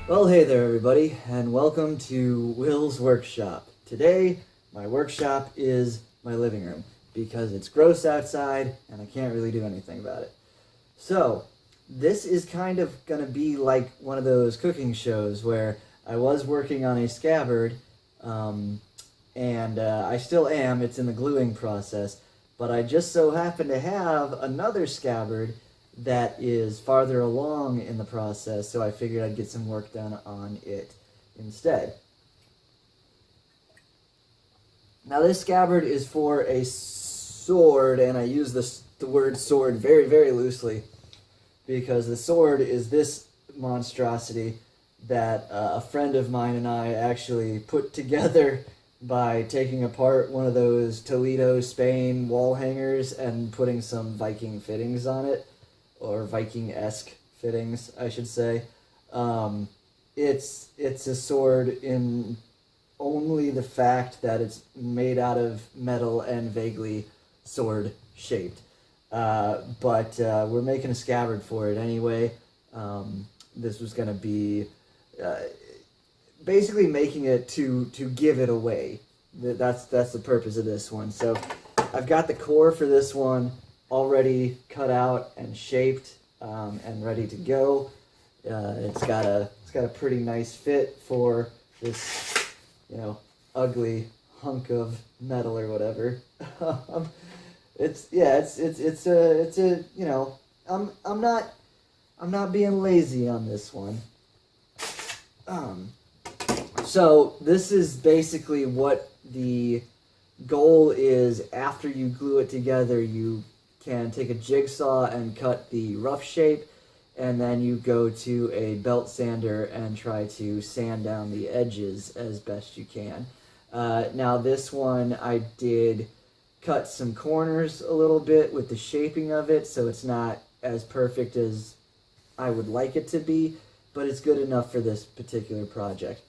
Well, hey there, everybody, and welcome to Will's Workshop. Today, my workshop is my living room because it's gross outside and I can't really do anything about it. So, this is kind of going to be like one of those cooking shows where I was working on a Scabbard, and I still am. It's in the gluing process, but I just so happen to have another Scabbard that is farther along in the process, so I figured I'd get some work done on it instead. Now this Scabbard is for a sword, and I use the word sword very, very loosely, because the sword is this monstrosity that a friend of mine and I actually put together by taking apart one of those Toledo, Spain wall hangers and putting some Viking fittings on it. Or Viking-esque fittings, I should say. It's a sword in only the fact that it's made out of metal and vaguely sword-shaped. But we're making a scabbard for it anyway. This was going to be basically making it to give it away. That's the purpose of this one. So I've got the core for this one already cut out and shaped and ready to go. It's got a pretty nice fit for this, ugly hunk of metal or whatever. I'm not being lazy on this one. So this is basically what the goal is. After you glue it together, you can take a jigsaw and cut the rough shape, and then you go to a belt sander and try to sand down the edges as best you can. Now this one I did cut some corners a little bit with the shaping of it, so it's not as perfect as I would like it to be, but it's good enough for this particular project.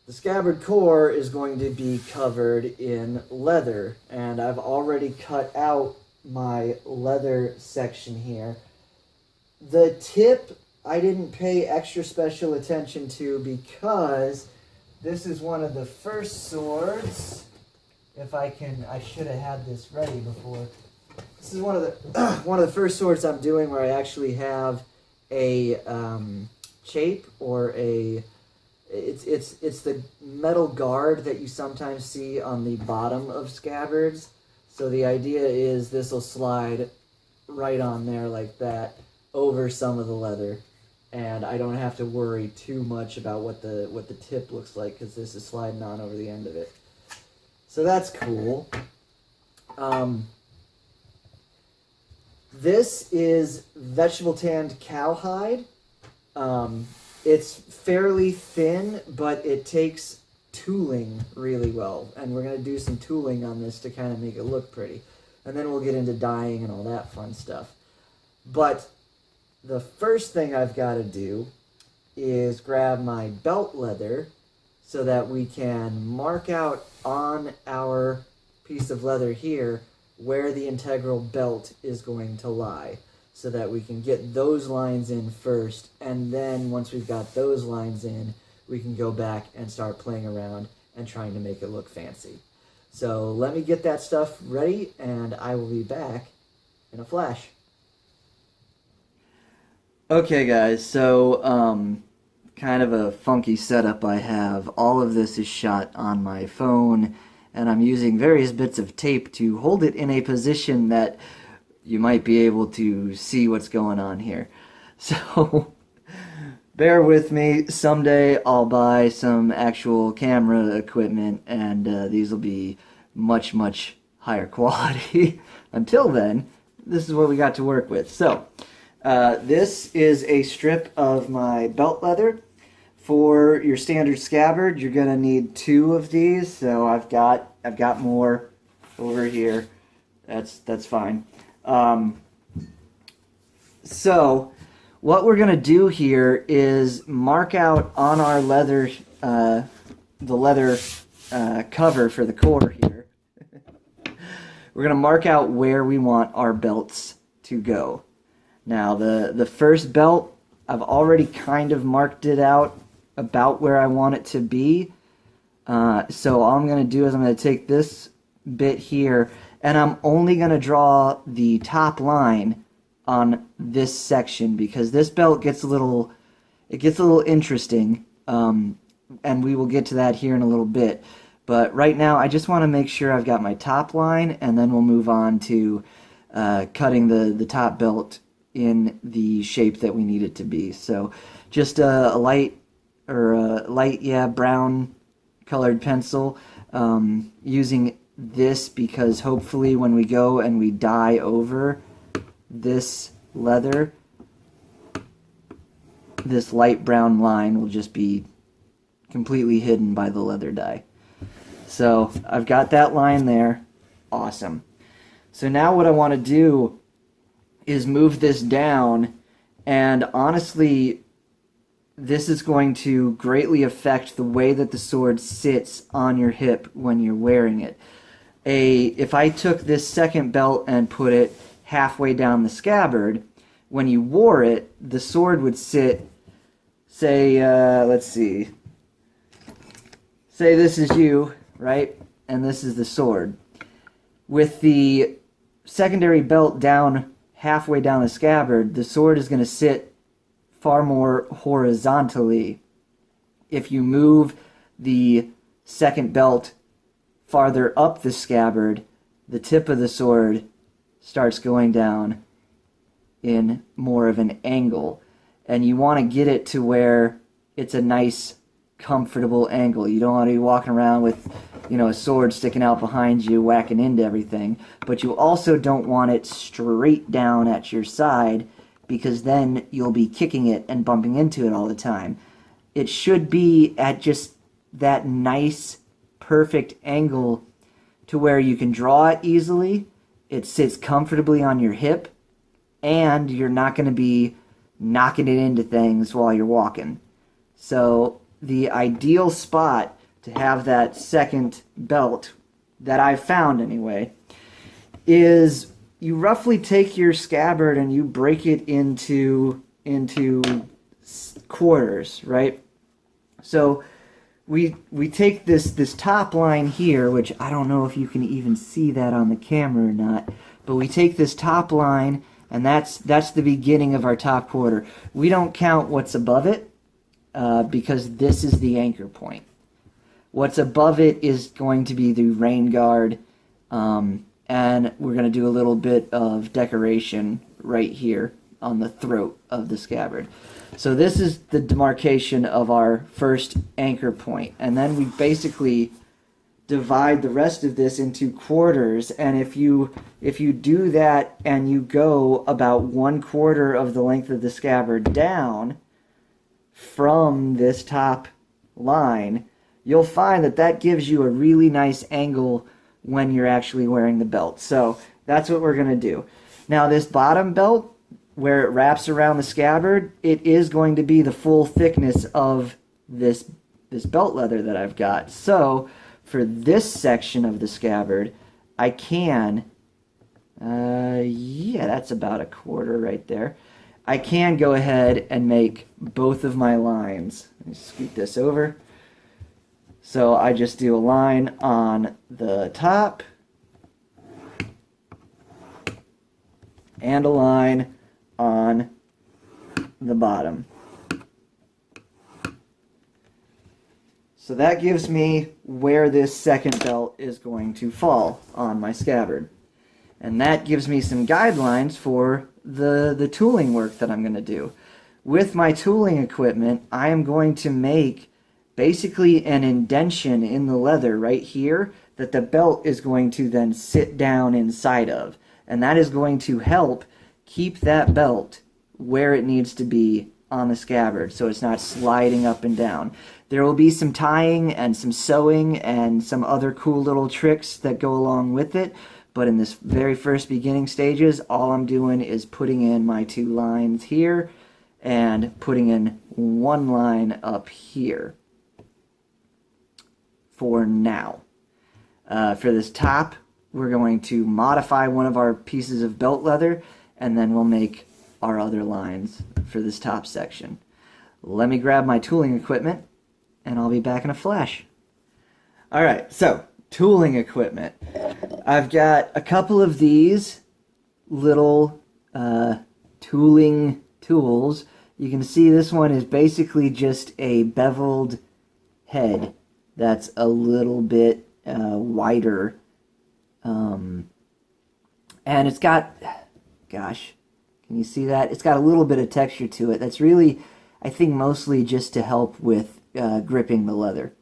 The Scabbard core is going to be covered in leather, and I've already cut out my leather section here. The tip I didn't pay extra special attention to because this is one of the first swords. I should have had this ready before. This is one of the first swords I'm doing where I actually have a chape or a. It's the metal guard that you sometimes see on the bottom of scabbards. So the idea is this will slide right on there like that over some of the leather, and I don't have to worry too much about what the tip looks like because this is sliding on over the end of it. So that's cool. This is vegetable tanned cowhide. It's fairly thin, but it takes tooling really well. And we're going to do some tooling on this to kind of make it look pretty. And then we'll get into dyeing and all that fun stuff. But the first thing I've got to do is grab my belt leather so that we can mark out on our piece of leather here where the integral belt is going to lie, so that we can get those lines in first, and then once we've got those lines in, we can go back and start playing around and trying to make it look fancy. So let me get that stuff ready, and I will be back in a flash. Okay guys, so kind of a funky setup I have. All of this is shot on my phone, and I'm using various bits of tape to hold it in a position that you might be able to see what's going on here. So, bear with me. Someday I'll buy some actual camera equipment, and these will be much, much higher quality. Until then, this is what we got to work with. So, this is a strip of my belt leather. For your standard scabbard, you're gonna need 2 of these. So I've got more over here. That's fine. So what we're going to do here is mark out on our leather, the leather cover for the core here. We're going to mark out where we want our belts to go. Now the first belt, I've already kind of marked it out about where I want it to be. So all I'm going to do is I'm going to take this bit here, and I'm only going to draw the top line on this section, because this belt gets a little interesting, and we will get to that here in a little bit. But right now, I just want to make sure I've got my top line, and then we'll move on to cutting the top belt in the shape that we need it to be. So just a light brown colored pencil, using this because hopefully when we go and we dye over this leather, this light brown line will just be completely hidden by the leather dye. So I've got that line there. Awesome. So now what I want to do is move this down, and honestly, this is going to greatly affect the way that the sword sits on your hip when you're wearing it. If I took this second belt and put it halfway down the scabbard, when you wore it, the sword would sit, say, let's see, say this is you, right? And this is the sword. With the secondary belt down halfway down the scabbard, the sword is going to sit far more horizontally. If you move the second belt farther up the scabbard, the tip of the sword starts going down in more of an angle, and you want to get it to where it's a nice, comfortable angle. You don't want to be walking around with, a sword sticking out behind you, whacking into everything, but you also don't want it straight down at your side, because then you'll be kicking it and bumping into it all the time. It should be at just that nice, perfect angle to where you can draw it easily, it sits comfortably on your hip, and you're not going to be knocking it into things while you're walking. So the ideal spot to have that second belt, that I've found anyway, is you roughly take your scabbard and you break it into quarters, right? So we take this top line here, which I don't know if you can even see that on the camera or not, but we take this top line, and that's the beginning of our top quarter. We don't count what's above it, because this is the anchor point. What's above it is going to be the rain guard, and we're going to do a little bit of decoration right here on the throat of the scabbard. So this is the demarcation of our first anchor point, and then we basically divide the rest of this into quarters. And if you do that and you go about 1/4 of the length of the scabbard down from this top line, you'll find that gives you a really nice angle when you're actually wearing the belt. So that's what we're going to do. Now this bottom belt, where it wraps around the scabbard, it is going to be the full thickness of this belt leather that I've got. So for this section of the scabbard, I can, that's about 1/4 right there. I can go ahead and make both of my lines. Let me scoot this over. So I just do a line on the top and a line on the bottom. So that gives me where this second belt is going to fall on my scabbard. And that gives me some guidelines for the tooling work that I'm going to do. With my tooling equipment, I am going to make basically an indention in the leather right here that the belt is going to then sit down inside of. And that is going to help keep that belt where it needs to be on the scabbard, so it's not sliding up and down. There will be some tying and some sewing and some other cool little tricks that go along with it, but in this very first beginning stages, all I'm doing is putting in my 2 lines here and putting in 1 line up here for now. For this top, we're going to modify one of our pieces of belt leather, and then we'll make our other lines for this top section. Let me grab my tooling equipment, and I'll be back in a flash. Alright, so, tooling equipment. I've got a couple of these little tooling tools. You can see this one is basically just a beveled head that's a little bit wider. And it's got, gosh, can you see that? It's got a little bit of texture to it. That's really, I think, mostly just to help with gripping the leather.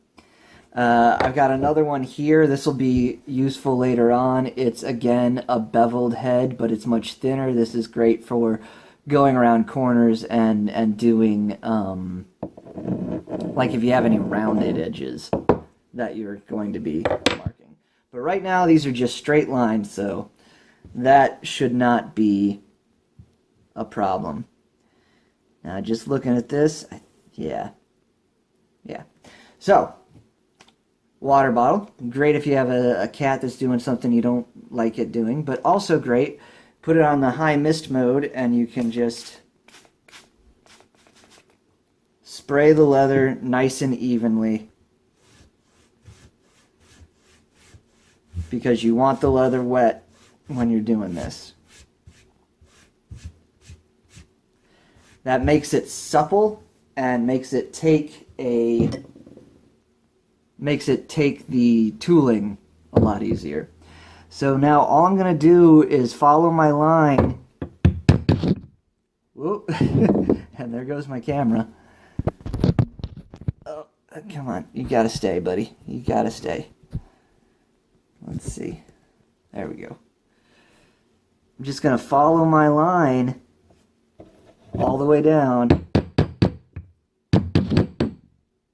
I've got another one here. This will be useful later on. It's, again, a beveled head, but it's much thinner. This is great for going around corners and doing, like if you have any rounded edges that you're going to be marking. But right now, these are just straight lines, so that should not be a problem. Now, just looking at this, yeah. So, water bottle. Great if you have a cat that's doing something you don't like it doing, but also great. Put it on the high mist mode, and you can just spray the leather nice and evenly, because you want the leather wet when you're doing this. That makes it supple and makes it take the tooling a lot easier. So now all I'm going to do is follow my line. Whoop. And there goes my camera. Oh, come on. You got to stay, buddy. You got to stay. Let's see. There we go. I'm just going to follow my line all the way down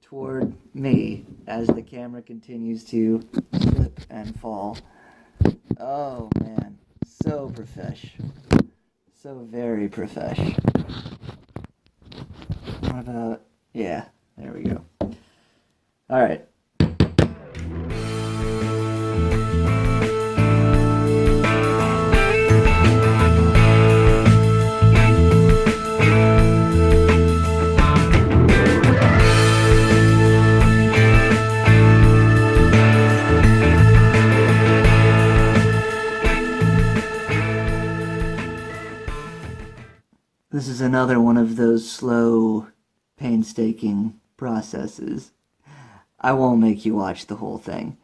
toward me as the camera continues to slip and fall. Oh man, so profesh. So very profesh. What about, yeah, there we go. Alright. This is another one of those slow, painstaking processes. I won't make you watch the whole thing.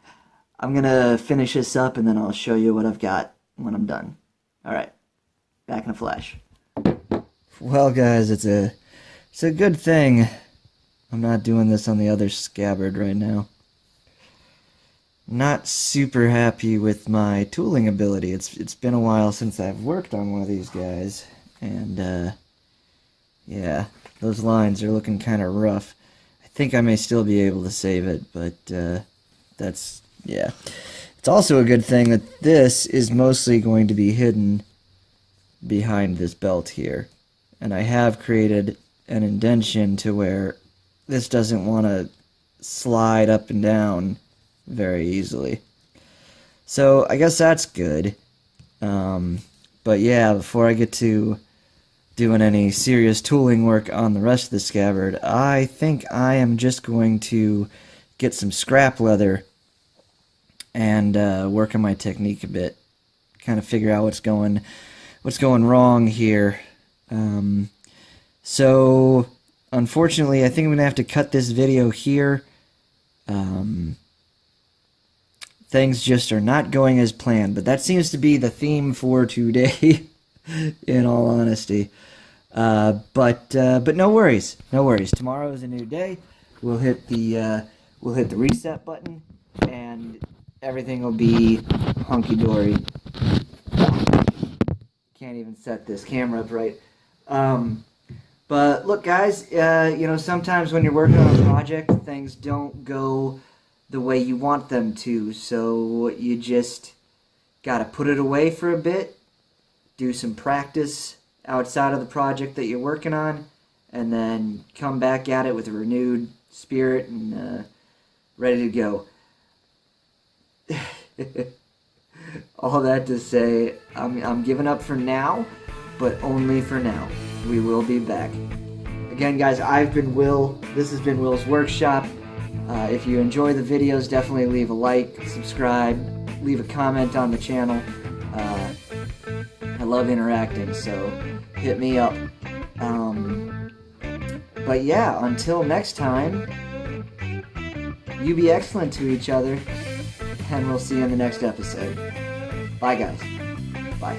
I'm gonna finish this up and then I'll show you what I've got when I'm done. Alright, back in a flash. Well guys, it's a good thing I'm not doing this on the other Scabbard right now. Not super happy with my tooling ability. It's been a while since I've worked on one of these guys. And, yeah, those lines are looking kind of rough. I think I may still be able to save it, but, that's, yeah. It's also a good thing that this is mostly going to be hidden behind this belt here. And I have created an indentation to where this doesn't want to slide up and down very easily. So, I guess that's good. But yeah, before I get to doing any serious tooling work on the rest of the Scabbard, I think I am just going to get some scrap leather and work on my technique a bit, kind of figure out what's going wrong here. So unfortunately, I think I'm gonna have to cut this video here. Things just are not going as planned, but that seems to be the theme for today. In all honesty, but no worries, no worries. Tomorrow is a new day. We'll hit the reset button, and everything will be hunky dory. Can't even set this camera up right. But look, guys, you know, sometimes when you're working on a project, things don't go the way you want them to. So you just gotta put it away for a bit. Do some practice outside of the project that you're working on, and then come back at it with a renewed spirit and ready to go. All that to say, I'm giving up for now. but only for now. We will be back. Again, guys, I've been Will. This has been Will's Workshop. If you enjoy the videos, definitely leave a like, subscribe, leave a comment on the channel. I love interacting, so hit me up. But yeah, until next time, you be excellent to each other, and we'll see you in the next episode. Bye, guys. Bye.